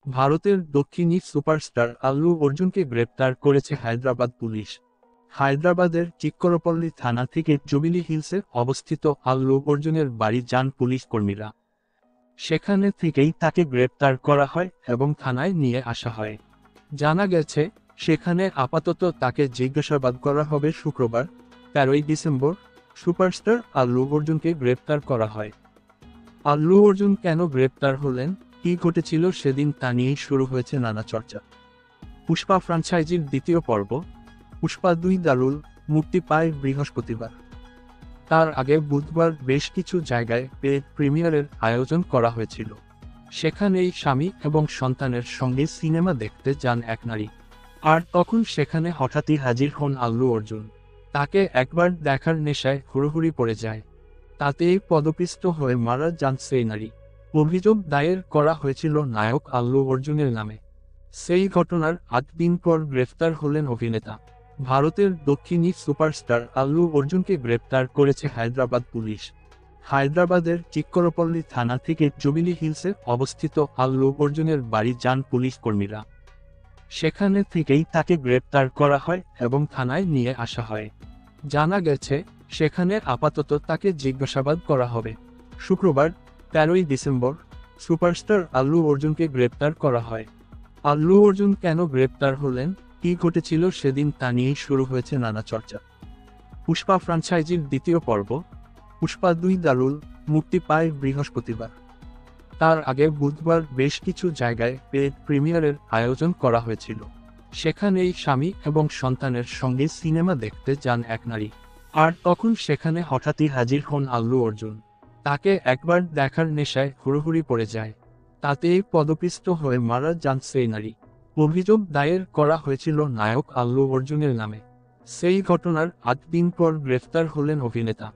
ভারতের দক্ষিণী সুপারস্টার আল্লু অর্জুনকে গ্রেপ্তার করেছে হায়দ্রাবাদ পুলিশ। হায়দ্রাবাদের চিক্করপল্লী থানা থেকে জুবিলি হিলসে অবস্থিত আল্লু অর্জুনের বাড়ি যান পুলিশ কর্মীরা। সেখানে থেকেই তাকে গ্রেপ্তার করা হয় এবং থানায় নিয়ে আসা হয়। জানা গেছে, সেখানে আপাতত তাকে জিজ্ঞাসাবাদ করা হবে। শুক্রবার 13ই ডিসেম্বর সুপারস্টার আল্লু অর্জুনকে গ্রেপ্তার করা হয়। আল্লু অর্জুন কেন গ্রেপ্তার হলেন, কী ঘটেছিল সেদিন, তা নিয়েই শুরু হয়েছে নানা চর্চা। পুষ্পা ফ্র্যাঞ্চাইজির দ্বিতীয় পর্ব পুষ্পা 2 দারুল মুক্তি পায় বৃহস্পতিবার। তার আগে বুধবার বেশ কিছু জায়গায় পেড প্রিমিয়ারের আয়োজন করা হয়েছিল। সেখানেই স্বামী এবং সন্তানের সঙ্গে সিনেমা দেখতে যান এক নারী। আর তখন সেখানে হঠাৎই হাজির হন আল্লু অর্জুন। তাকে একবার দেখার নেশায় হুড়োহুড়ি পড়ে যায়। তাতেই পদপিষ্ট হয়ে মারা যান সেই নারী। অভিযোগ দায়ের করা হয়েছিল নায়ক আল্লু অর্জুনের নামে। সেই ঘটনার 8 দিন পর গ্রেফতার হলেন অভিনেতা। ভারতের দক্ষিণী সুপারস্টার আল্লু অর্জুনকে গ্রেপ্তার করেছে হায়দ্রাবাদ পুলিশ। হায়দ্রাবাদের চিক্করপল্লী থানা থেকে জুবিলি হিলসে অবস্থিত আল্লু অর্জুনের বাড়ি যান পুলিশ কর্মীরা। সেখানে থেকেই তাকে গ্রেপ্তার করা হয় এবং থানায় নিয়ে আসা হয়। জানা গেছে, সেখানে আপাতত তাকে জিজ্ঞাসাবাদ করা হবে। শুক্রবার 13ই ডিসেম্বর সুপারস্টার আল্লু অর্জুনকে গ্রেপ্তার করা হয়। আল্লু অর্জুন কেন গ্রেপ্তার হলেন, কী ঘটেছিল সেদিন, তা নিয়েই শুরু হয়েছে নানা চর্চা। পুষ্পা ফ্র্যাঞ্চাইজির দ্বিতীয় পর্ব পুষ্পা 2 দারুল মুক্তি পায় বৃহস্পতিবার। তার আগে বুধবার বেশ কিছু জায়গায় পেড প্রিমিয়ারের আয়োজন করা হয়েছিল। সেখানেই স্বামী এবং সন্তানের সঙ্গে সিনেমা দেখতে যান এক নারী। আর তখন সেখানে হঠাৎই হাজির হন আল্লু অর্জুন। তাকে একবার দেখার নেশায় হুড়োহুড়ি পড়ে যায়। তাতেই পদপিষ্ট হয়ে মারা যান সেই নারী। অভিযোগ দায়ের করা হয়েছিল নায়ক আল্লু অর্জুনের নামে। সেই ঘটনার 8 দিন পর গ্রেফতার হলেন অভিনেতা।